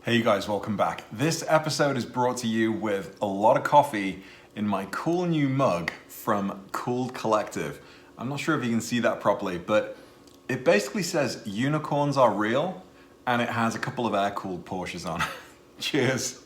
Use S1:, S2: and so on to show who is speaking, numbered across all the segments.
S1: Hey you guys, welcome back. This episode is brought to you with a lot of coffee in my cool new mug from Cooled Collective. I'm not sure if you can see that properly, but it basically says unicorns are real and it has a couple of air-cooled Porsches on. Cheers.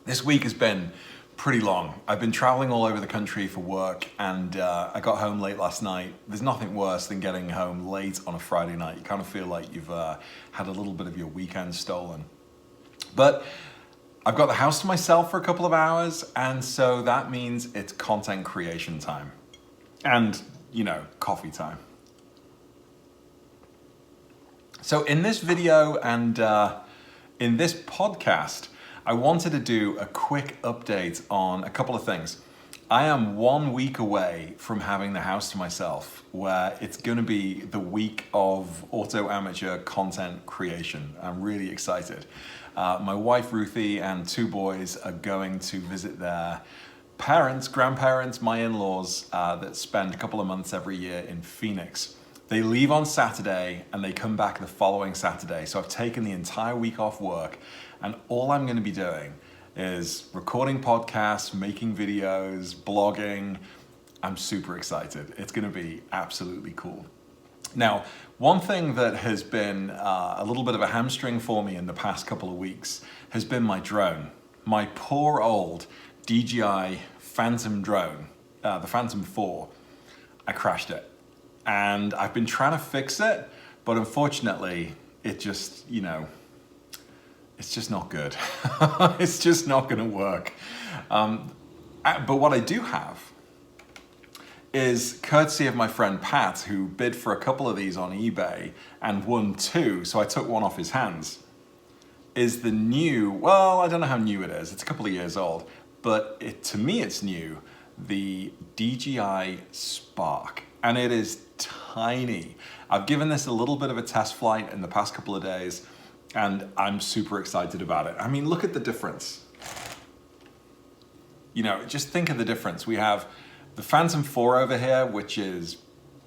S1: This week has been pretty long. I've been traveling all over the country for work and I got home late last night. There's nothing worse than getting home late on a Friday night. You kind of feel like you've had a little bit of your weekend stolen. But I've got the house to myself for a couple of hours, and so that means it's content creation time. And, you know, coffee time. So in this video and in this podcast, I wanted to do a quick update on a couple of things. I am 1 week away from having the house to myself, where it's going to be the week of auto amateur content creation. I'm really excited. My wife Ruthie and 2 boys are going to visit their parents, grandparents, my in-laws that spend a couple of months every year in Phoenix. They leave on Saturday and they come back the following Saturday. So I've taken the entire week off work, and all I'm going to be doing is recording podcasts, making videos, blogging. I'm super excited. It's going to be absolutely cool. Now, one thing that has been a little bit of a hamstring for me in the past couple of weeks has been my drone. My poor old DJI Phantom drone, the Phantom 4. I crashed it. And I've been trying to fix it, but unfortunately, it just, you know, it's just not good. It's just not going to work. But what I do have is, courtesy of my friend Pat, who bid for a couple of these on eBay and won 2, so I took one off his hands, is the new, well, I don't know how new it is. It's a couple of years old, but to me it's new, the DJI Spark. And it is tiny. I've given this a little bit of a test flight in the past couple of days, and I'm super excited about it. I mean, look at the difference. You know, just think of the difference. We have the Phantom 4 over here, which is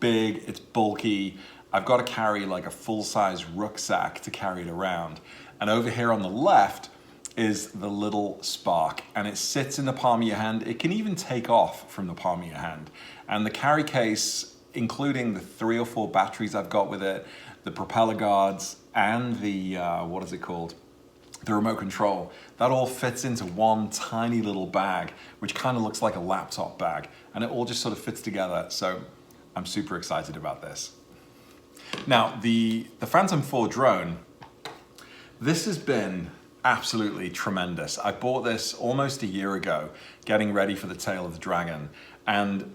S1: big, it's bulky. I've got to carry like a full-size rucksack to carry it around. And over here on the left is the little Spark, and it sits in the palm of your hand. It can even take off from the palm of your hand. And the carry case, including the 3 or 4 batteries I've got with it, the propeller guards, and the, what is it called? The remote control, that all fits into one tiny little bag, which kind of looks like a laptop bag, and it all just sort of fits together. So I'm super excited about this. Now, the Phantom 4 drone, this has been absolutely tremendous. I bought this almost a year ago, getting ready for the Tail of the Dragon, and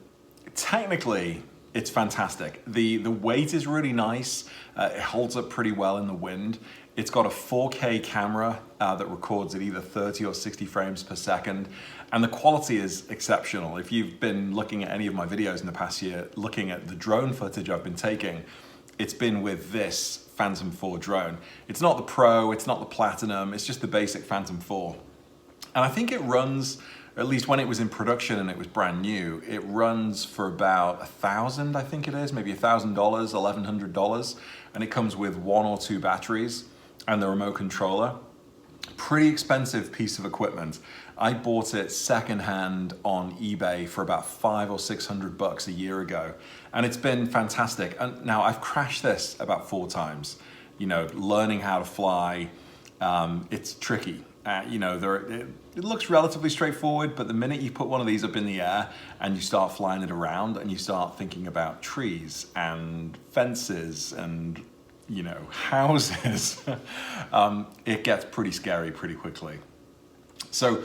S1: technically it's fantastic. The weight is really nice. It holds up pretty well in the wind. It's got a 4K camera that records at either 30 or 60 frames per second, and the quality is exceptional. If you've been looking at any of my videos in the past year, looking at the drone footage I've been taking, it's been with this Phantom 4 drone. It's not the Pro, it's not the Platinum, it's just the basic Phantom 4. And I think it runs, at least when it was in production and it was brand new, it runs for about $1,000, I think it is, maybe $1,000, $1,100. And it comes with 1 or 2 batteries and the remote controller. Pretty expensive piece of equipment. I bought it secondhand on eBay for about $500 or $600 a year ago, and it's been fantastic. And now I've crashed this about 4 times. You know, learning how to fly, it's tricky. You know, it looks relatively straightforward, but the minute you put one of these up in the air and you start flying it around and you start thinking about trees and fences and, you know, houses, it gets pretty scary pretty quickly. So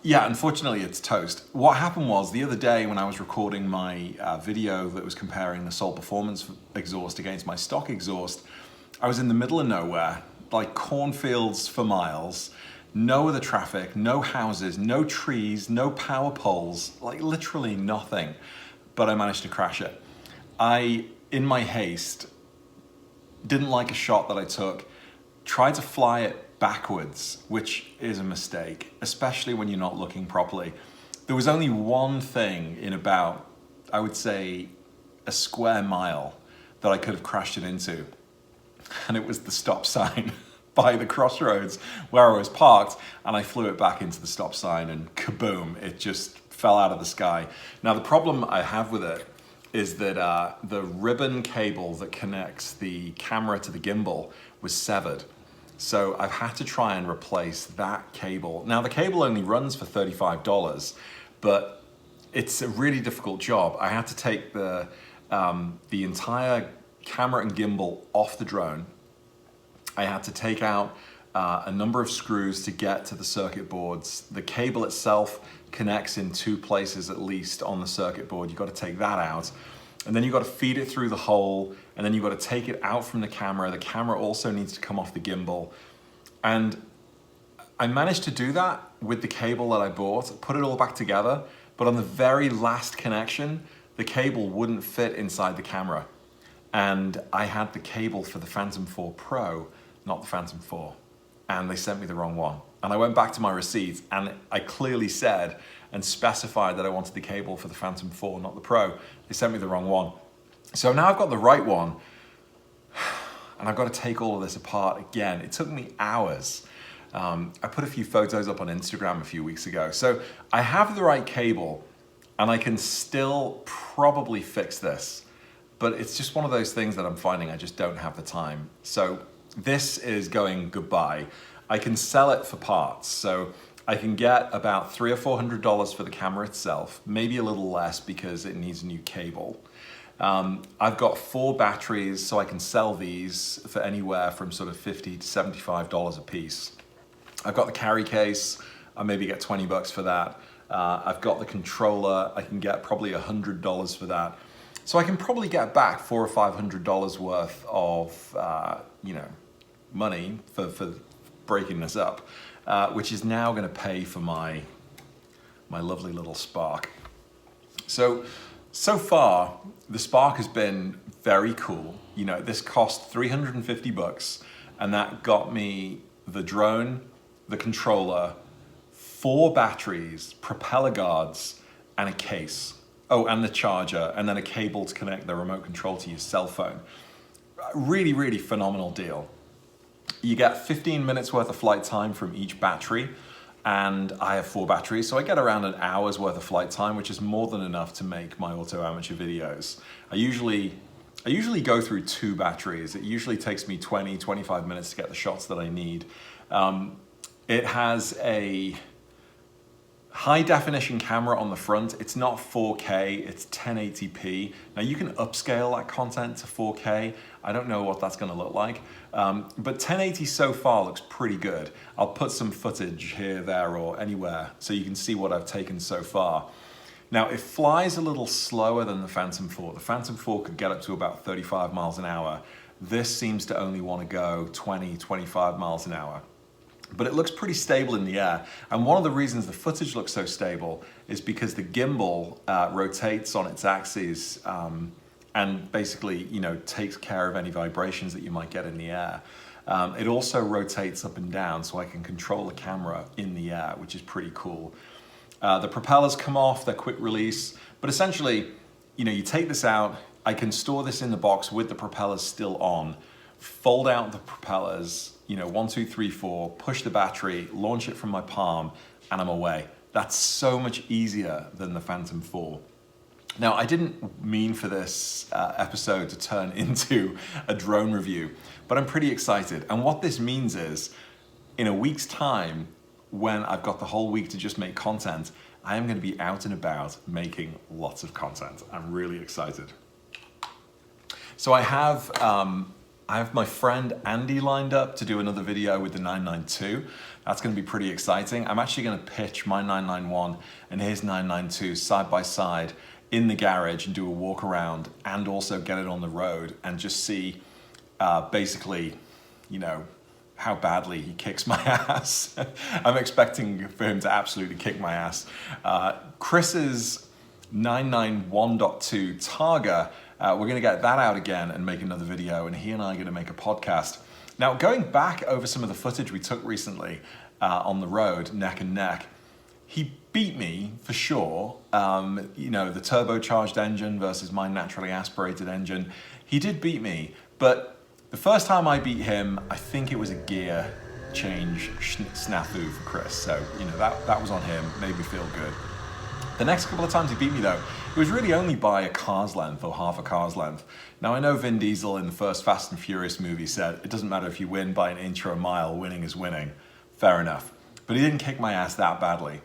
S1: yeah, unfortunately it's toast. What happened was the other day when I was recording my video that was comparing the Soul Performance exhaust against my stock exhaust, I was in the middle of nowhere, like cornfields for miles, no other traffic, no houses, no trees, no power poles, like literally nothing, but I managed to crash it. I, in my haste, didn't like a shot that I took, tried to fly it backwards, which is a mistake, especially when you're not looking properly. There was only one thing in about, I would say, a square mile that I could have crashed it into, and it was the stop sign by the crossroads where I was parked, and I flew it back into the stop sign and kaboom, it just fell out of the sky. Now the problem I have with it is that the ribbon cable that connects the camera to the gimbal was severed. So I've had to try and replace that cable. Now the cable only runs for $35, but it's a really difficult job. I had to take the entire camera and gimbal off the drone. I had to take out a number of screws to get to the circuit boards. The cable itself connects in 2 places at least on the circuit board. You've got to take that out. And then you've got to feed it through the hole, and then you've got to take it out from the camera. The camera also needs to come off the gimbal. And I managed to do that with the cable that I bought, put it all back together, but on the very last connection, the cable wouldn't fit inside the camera. And I had the cable for the Phantom 4 Pro, not the Phantom 4. And they sent me the wrong one. And I went back to my receipt and I clearly said and specified that I wanted the cable for the Phantom 4, not the Pro. They sent me the wrong one. So now I've got the right one, and I've got to take all of this apart again. It took me hours. I put a few photos up on Instagram a few weeks ago. So I have the right cable, and I can still probably fix this, but it's just one of those things that I'm finding I just don't have the time. So this is going goodbye. I can sell it for parts. So I can get about $300 or $400 for the camera itself, maybe a little less because it needs a new cable. I've got 4 batteries, so I can sell these for anywhere from sort of $50 to $75 a piece. I've got the carry case, I maybe get 20 bucks for that. I've got the controller, I can get probably $100 for that. So I can probably get back $400 or $500 worth of you know, money for breaking this up. Which is now going to pay for my lovely little Spark. So far, the Spark has been very cool. You know, this cost 350 bucks, and that got me the drone, the controller, 4 batteries, propeller guards, and a case. Oh, and the charger, and then a cable to connect the remote control to your cell phone. Really, really phenomenal deal. You get 15 minutes worth of flight time from each battery, and I have 4 batteries, so I get around an hour's worth of flight time, which is more than enough to make my auto amateur videos. I usually go through 2 batteries. It usually takes me 20-25 minutes to get the shots that I need. It has a high definition camera on the front. It's not 4K, it's 1080p. Now you can upscale that content to 4K. I don't know what that's gonna look like, but 1080 so far looks pretty good. I'll put some footage here, there, or anywhere so you can see what I've taken so far. Now it flies a little slower than the Phantom 4. The Phantom 4 could get up to about 35 miles an hour. This seems to only wanna go 20-25 miles an hour. But it looks pretty stable in the air. And one of the reasons the footage looks so stable is because the gimbal rotates on its axis and basically, takes care of any vibrations that you might get in the air. It also rotates up and down, so I can control the camera in the air, which is pretty cool. The propellers come off, they're quick release, but essentially, you take this out, I can store this in the box with the propellers still on, fold out the propellers, 1, 2, 3, 4, push the battery, launch it from my palm, and I'm away. That's so much easier than the Phantom 4. Now, I didn't mean for this episode to turn into a drone review, but I'm pretty excited. And what this means is, in a week's time, when I've got the whole week to just make content, I am going to be out and about making lots of content. I'm really excited. So I have my friend Andy lined up to do another video with the 992. That's going to be pretty exciting. I'm actually going to pitch my 991 and his 992 side by side in the garage and do a walk around, and also get it on the road and just see basically, how badly he kicks my ass. I'm expecting for him to absolutely kick my ass. Chris's 991.2 Targa, we're going to get that out again and make another video, and he and I are going to make a podcast. Now, going back over some of the footage we took recently on the road, neck and neck, he beat me for sure. The turbocharged engine versus my naturally aspirated engine. He did beat me, but the first time I beat him, I think it was a gear change snafu for Chris. So, that was on him, made me feel good. The next couple of times he beat me though, it was really only by a car's length or half a car's length. Now, I know Vin Diesel in the first Fast and Furious movie said, it doesn't matter if you win by an inch or a mile, winning is winning. Fair enough. But he didn't kick my ass that badly.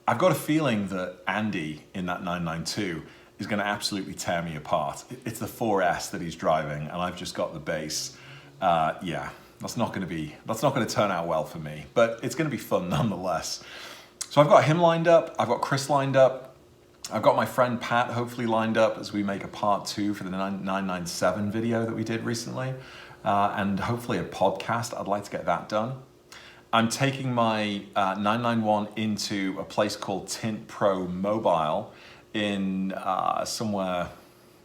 S1: I've got a feeling that Andy in that 992 is going to absolutely tear me apart. It's the 4S that he's driving, and I've just got the base. That's not going to turn out well for me, but it's going to be fun nonetheless. So I've got him lined up, I've got Chris lined up, I've got my friend Pat hopefully lined up as we make a part 2 for the 997 video that we did recently, and hopefully a podcast. I'd like to get that done. I'm taking my 991 into a place called Tint Pro Mobile in somewhere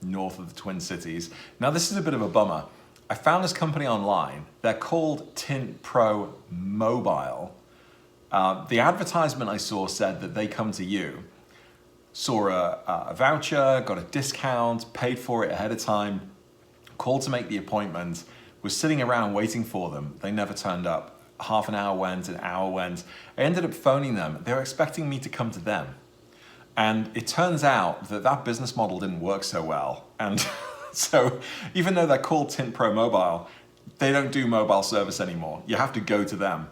S1: north of the Twin Cities. Now, this is a bit of a bummer. I found this company online. They're called Tint Pro Mobile. The advertisement I saw said that they come to you. Saw a voucher, got a discount, paid for it ahead of time, called to make the appointment, was sitting around waiting for them. They never turned up. Half an hour went, an hour went. I ended up phoning them. They were expecting me to come to them. And it turns out that that business model didn't work so well. And so even though they're called Tint Pro Mobile, they don't do mobile service anymore. You have to go to them.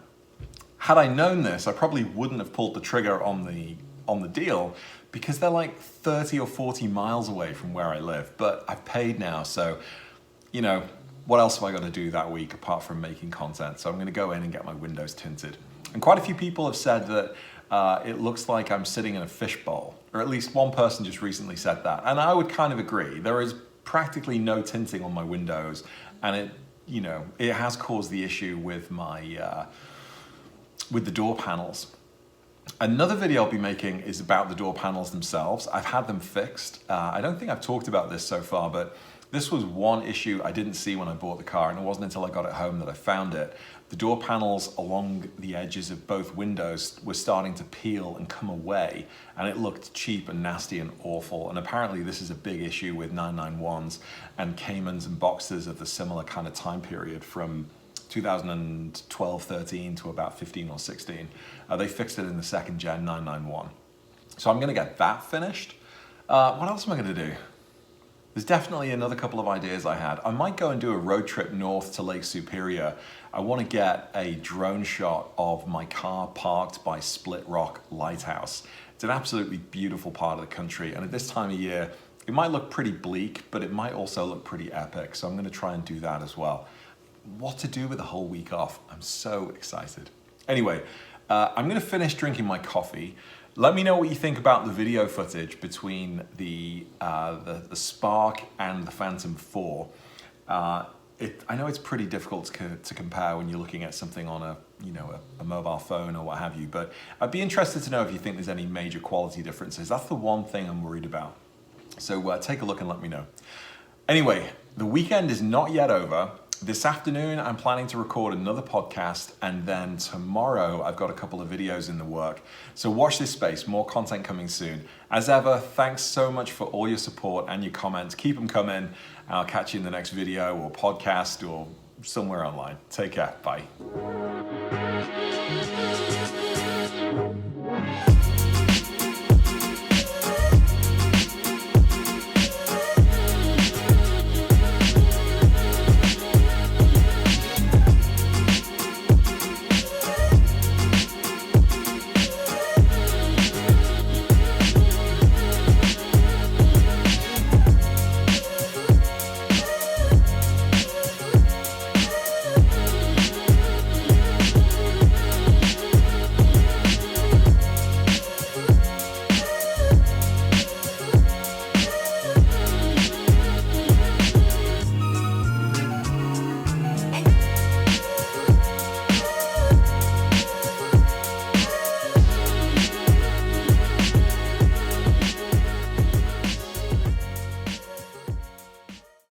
S1: Had I known this, I probably wouldn't have pulled the trigger on the deal, because they're like 30 or 40 miles away from where I live. But I've paid now, so, what else have I got to do that week apart from making content? So I'm going to go in and get my windows tinted. And quite a few people have said that it looks like I'm sitting in a fishbowl, or at least one person just recently said that. And I would kind of agree. There is practically no tinting on my windows, and it has caused the issue with my with the door panels. Another video I'll be making is about the door panels themselves. I've had them fixed. I don't think I've talked about this so far, but this was one issue I didn't see when I bought the car, and it wasn't until I got it home that I found it. The door panels along the edges of both windows were starting to peel and come away, and it looked cheap and nasty and awful. And apparently this is a big issue with 991s and Caymans and Boxsters of the similar kind of time period from 2012-13 to about 15 or 16. They fixed it in the second gen 991. So I'm gonna get that finished. What else am I gonna do? There's definitely another couple of ideas I had. I might go and do a road trip north to Lake Superior. I want to get a drone shot of my car parked by Split Rock Lighthouse. It's an absolutely beautiful part of the country, and at this time of year, it might look pretty bleak, but it might also look pretty epic, so I'm going to try and do that as well. What to do with the whole week off? I'm so excited. Anyway, I'm going to finish drinking my coffee. Let me know what you think about the video footage between the Spark and the Phantom 4. I know it's pretty difficult to compare when you're looking at something on a mobile phone or what have you, but I'd be interested to know if you think there's any major quality differences. That's the one thing I'm worried about. So take a look and let me know. Anyway, the weekend is not yet over. This afternoon, I'm planning to record another podcast, and then tomorrow, I've got a couple of videos in the work. So watch this space, more content coming soon. As ever, thanks so much for all your support and your comments. Keep them coming. I'll catch you in the next video or podcast or somewhere online. Take care. Bye.